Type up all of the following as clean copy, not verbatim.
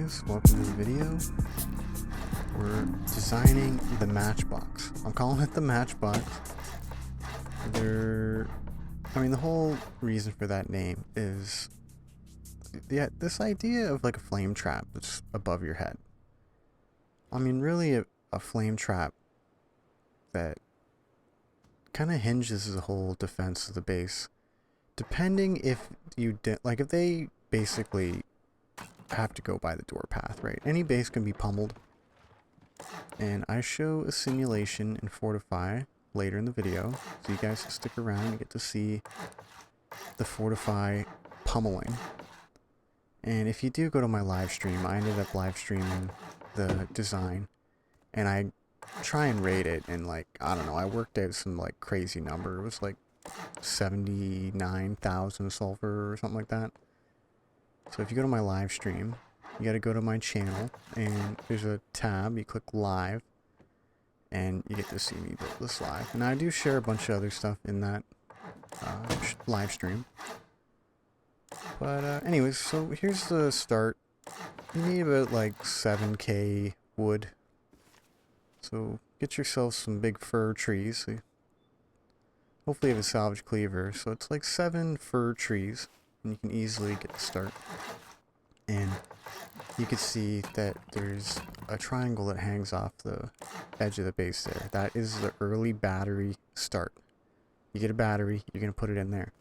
guys, welcome to the video. We're designing the Matchbox. I'm calling it the Matchbox. The whole reason for that name is this idea of like a flame trap that's above your head. I mean, really a flame trap that kind of hinges the whole defense of the base. Depending if you if they basically have to go by the door path, right? Any base can be pummeled, and I show a simulation in Fortify later in the video, so you guys stick around and get to see the Fortify pummeling. And if you do go to my live stream, I ended up live streaming the design, and I try and rate it, and I don't know, I worked out some crazy number. It was 79,000 sulfur or something like that. So if you go to my live stream, you gotta go to my channel, and there's a tab, you click live, and you get to see me build this live. And I do share a bunch of other stuff in that live stream. But anyways, so here's the start. You need about 7k wood. So get yourself some big fir trees. So hopefully you have a salvage cleaver. So it's 7 fir trees, and you can easily get the start. And you can see that there's a triangle that hangs off the edge of the base there. That is the early battery start. You get a battery, you're going to put it in there.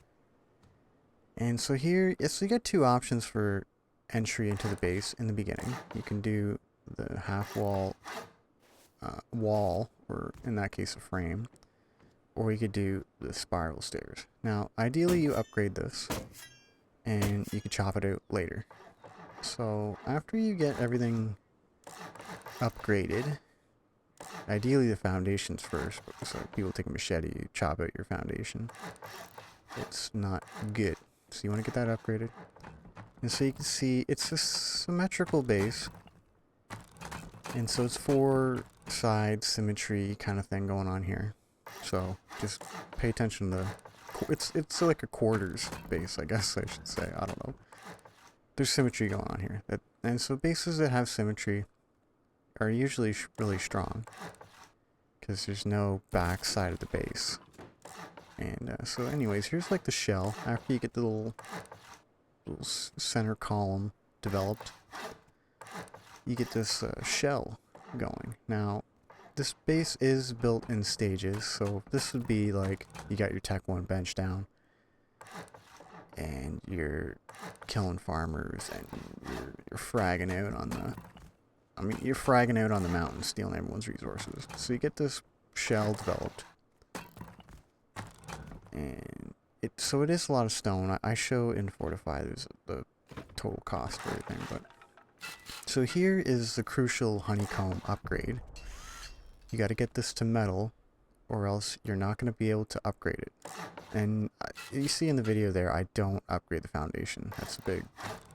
And so here, so you got two options for entry into the base in the beginning. You can do the half wall, or in that case a frame, or you could do the spiral stairs. Now, ideally you upgrade this, and you could chop it out later. So after you get everything upgraded, ideally the foundations first, so people take a machete, chop out your foundation. It's not good. So you want to get that upgraded. And so you can see it's a symmetrical base. And so it's 4 side symmetry kind of thing going on here. So just pay attention to it's like a quarters base, I guess I should say. I don't know. There's symmetry going on here. And so bases that have symmetry are usually really strong, because there's no back side of the base. And so anyways, here's the shell. After you get the little center column developed, you get this shell going. Now, this base is built in stages, so this would be you got your Tech 1 bench down, and you're killing farmers, and you're fragging out on you're fragging out on the mountain, stealing everyone's resources. So you get this shell developed, and it is a lot of stone. I show in Fortify there's the total cost for everything, but so here is the crucial honeycomb upgrade. You got to get this to metal, or else you're not going to be able to upgrade it. And you see in the video there, I don't upgrade the foundation. That's a big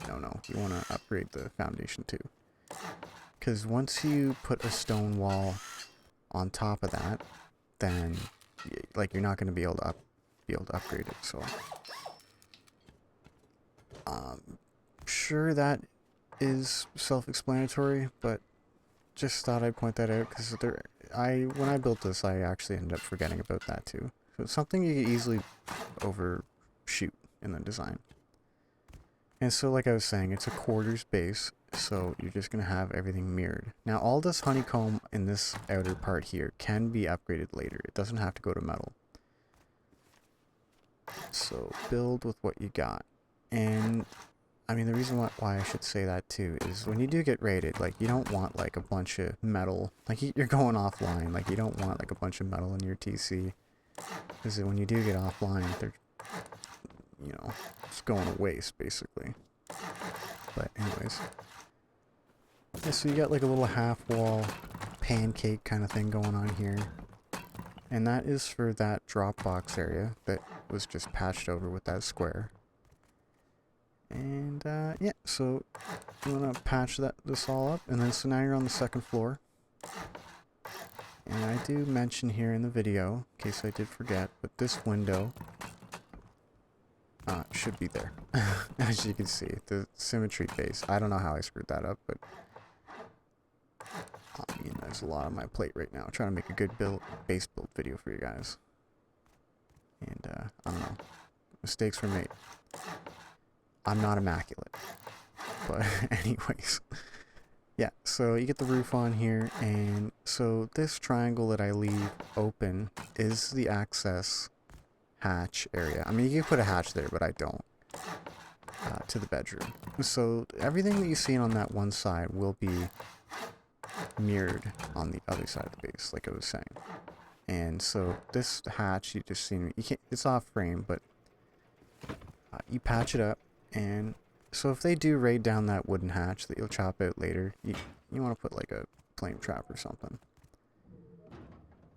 no-no. You want to upgrade the foundation too, because once you put a stone wall on top of that, then you're not going to be able to upgrade it. So sure, that is self-explanatory, but just thought I'd point that out, because when I built this, I actually ended up forgetting about that too. So it's something you can easily overshoot in the design. And so like I was saying, it's a quarters base, so you're just going to have everything mirrored. Now all this honeycomb in this outer part here can be upgraded later. It doesn't have to go to metal. So build with what you got. And I mean, the reason why I should say that too is when you do get raided, you don't want a bunch of metal. You're going offline. You don't want a bunch of metal in your TC, because when you do get offline, they're, it's going to waste basically. But anyways, yeah, so you got a little half wall pancake kind of thing going on here, and that is for that drop box area that was just patched over with that square. And yeah, so you want to patch this all up, and then so now you're on the second floor. And I do mention here in the video, in case I did forget, but this window should be there. As you can see, the symmetry base. I don't know how I screwed that up, but I mean, there's a lot on my plate right now. I'm trying to make a good base build video for you guys. And, I don't know. Mistakes were made. I'm not immaculate. But anyways. Yeah, so you get the roof on here, and so this triangle that I leave open is the access hatch area. I mean, you can put a hatch there, but I don't. To the bedroom. So everything that you see on that one side will be mirrored on the other side of the base, like I was saying. And so this hatch, you just seen, you can't, it's off frame, but you patch it up, and so if they do raid down that wooden hatch that you'll chop out later, you want to put like a flame trap or something.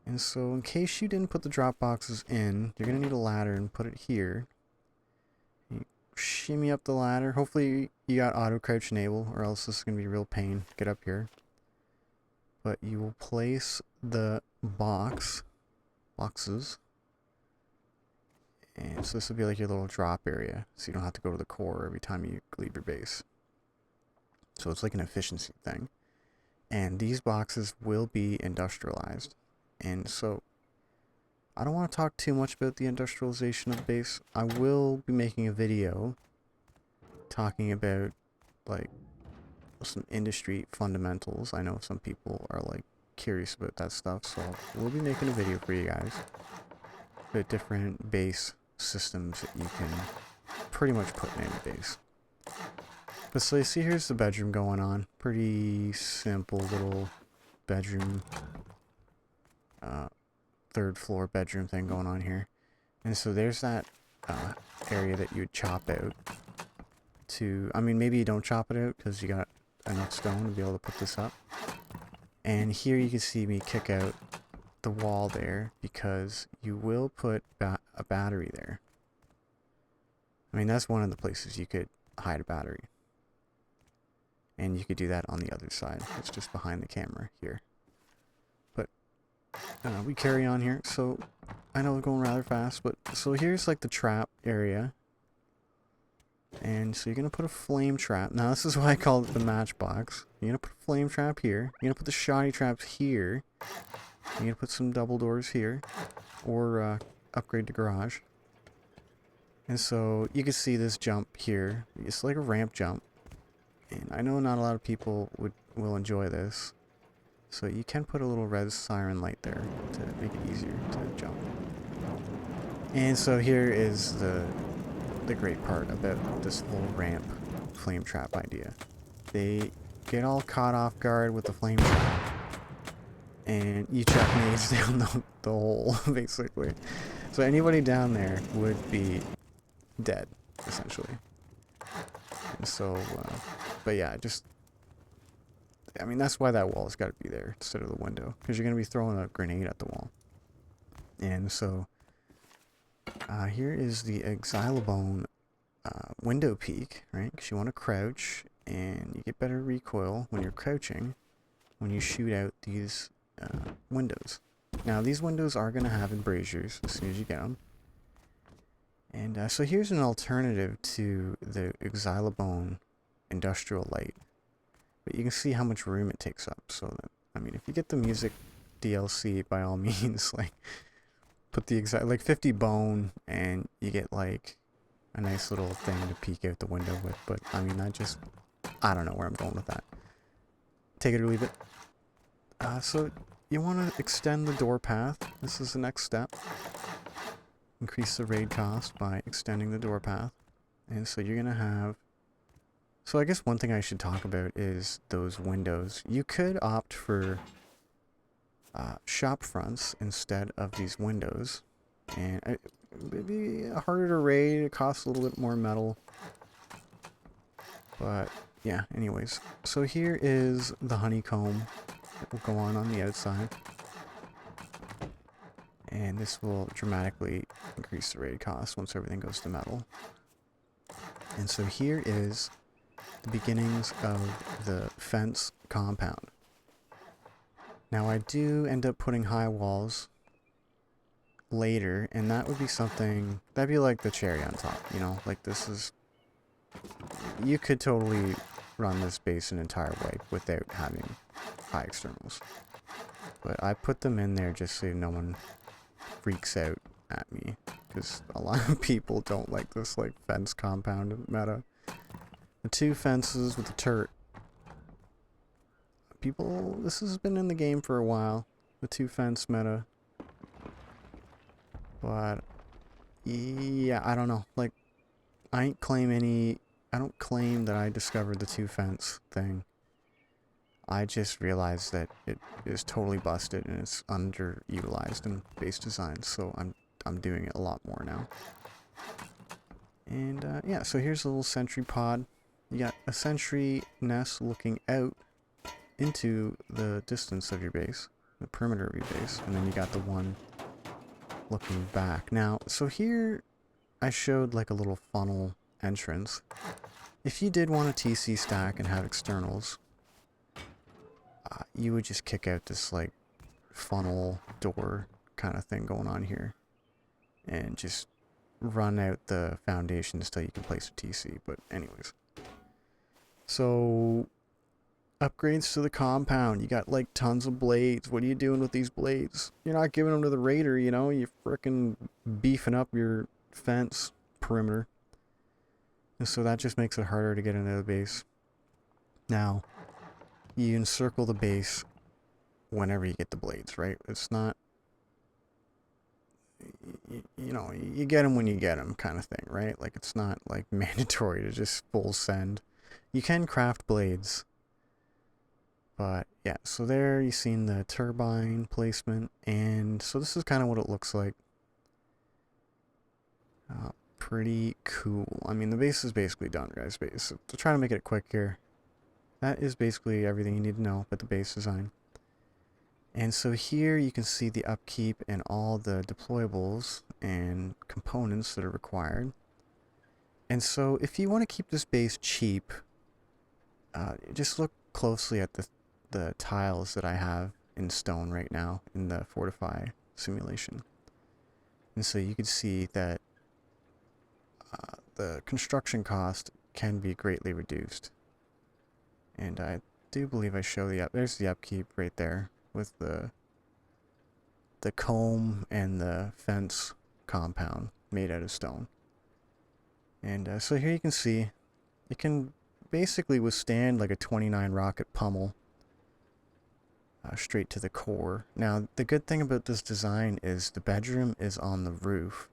And so in case you didn't put the drop boxes in, you're going to need a ladder and put it here. You shimmy up the ladder. Hopefully you got auto crouch enable, or else this is going to be a real pain to get up here. But you will place the boxes, and so this will be like your little drop area, so you don't have to go to the core every time you leave your base. So it's like an efficiency thing. And these boxes will be industrialized. And so I don't want to talk too much about the industrialization of the base. I will be making a video talking about like some industry fundamentals. I know some people are like curious about that stuff, so we'll be making a video for you guys about different base systems that you can pretty much put in any base. But so you see, here's the bedroom going on. Pretty simple little bedroom, third floor bedroom thing going on here. And so there's that area that you would chop out to, I mean, maybe you don't chop it out because you got enough stone to be able to put this up. And here you can see me kick out the wall there because you will put a battery there. I mean, that's one of the places you could hide a battery. And you could do that on the other side. It's just behind the camera here. But we carry on here. So I know we're going rather fast, but so here's like the trap area. And so you're going to put a flame trap. Now this is why I call it the matchbox. You're going to put a flame trap here. You're going to put the shoddy traps here. You're going to put some double doors here. Or upgrade the garage. And so you can see this jump here. It's like a ramp jump. And I know not a lot of people will enjoy this. So you can put a little red siren light there to make it easier to jump. And so here is the great part about this whole ramp flame trap idea. They get all caught off guard with the flame trap, and you chuck nades down the hole, basically. So anybody down there would be dead, essentially. And so, but yeah, I mean, that's why that wall's got to be there instead of the window, because you're going to be throwing a grenade at the wall. And so here is the Xylabone window peak, right? Because you want to crouch, and you get better recoil when you're crouching when you shoot out these windows. Now, these windows are going to have embrasures as soon as you get them. And so here's an alternative to the Xylabone industrial light. But you can see how much room it takes up. So, that, I mean, if you get the music DLC, by all means, like, put the like 50 bone, and you get like a nice little thing to peek out the window with. But I mean, I don't know where I'm going with that. Take it or leave it. So you want to extend the door path. This is the next step. Increase the raid cost by extending the door path. And so you're gonna have, so I guess one thing I should talk about is those windows. You could opt for shop fronts instead of these windows, and it'd be harder to raid. It costs a little bit more metal, but yeah, anyways. So here is the honeycomb that will go on the outside, and this will dramatically increase the raid cost once everything goes to metal. And so here is the beginnings of the fence compound. Now I do end up putting high walls later, and that would be something, that'd be like the cherry on top, you know? Like this is, you could totally run this base an entire way without having high externals. But I put them in there just so no one freaks out at me, because a lot of people don't like this like fence compound meta. The 2 fences with the turret. People, this has been in the game for a while, the 2 fence meta. But yeah, I don't know. Like, I don't claim that I discovered the 2 fence thing. I just realized that it is totally busted and it's underutilized in base design, so I'm doing it a lot more now. And yeah, so here's a little sentry pod. You got a sentry nest looking out into the distance of your base, the perimeter of your base, and then you got the one looking back. Now, so here I showed like a little funnel entrance. If you did want a TC stack and have externals, you would just kick out this like funnel door kind of thing going on here and just run out the foundations till you can place a TC. But anyways, so upgrades to the compound. You got like tons of blades. What are you doing with these blades? You're not giving them to the raider, you know? You're frickin' beefing up your fence perimeter. And so that just makes it harder to get into the base. Now, you encircle the base whenever you get the blades, right? It's not, you know, you get them when you get them kind of thing, right? Like, it's not like mandatory to just full send. You can craft blades. But yeah, so there you've seen the turbine placement, and so this is kind of what it looks like. Pretty cool. I mean, the base is basically done, guys. So to try to make it quick here, that is basically everything you need to know about the base design. And so here you can see the upkeep and all the deployables and components that are required. And so if you want to keep this base cheap, just look closely at the tiles that I have in stone right now in the Fortify simulation. And so you can see that the construction cost can be greatly reduced. And I do believe I show there's the upkeep right there with the comb and the fence compound made out of stone. And so here you can see it can basically withstand like a 29 rocket pummel straight to the core. Now the good thing about this design is the bedroom is on the roof,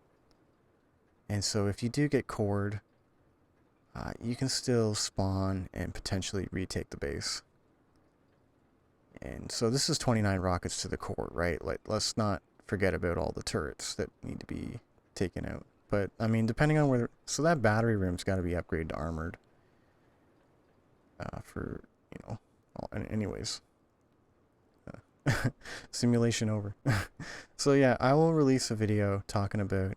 and so if you do get cored, you can still spawn and potentially retake the base. And so this is 29 rockets to the core, right? Like, let's not forget about all the turrets that need to be taken out. But I mean, depending on where, so that battery room's got to be upgraded to armored. For, you know, anyways. Simulation over. So yeah, I will release a video talking about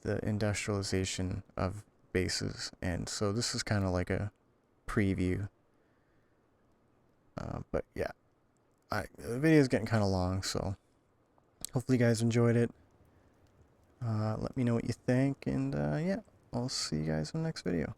the industrialization of bases, and so this is kind of like a preview. But yeah, the video is getting kind of long, so hopefully you guys enjoyed it. Let me know what you think, and yeah, I'll see you guys in the next video.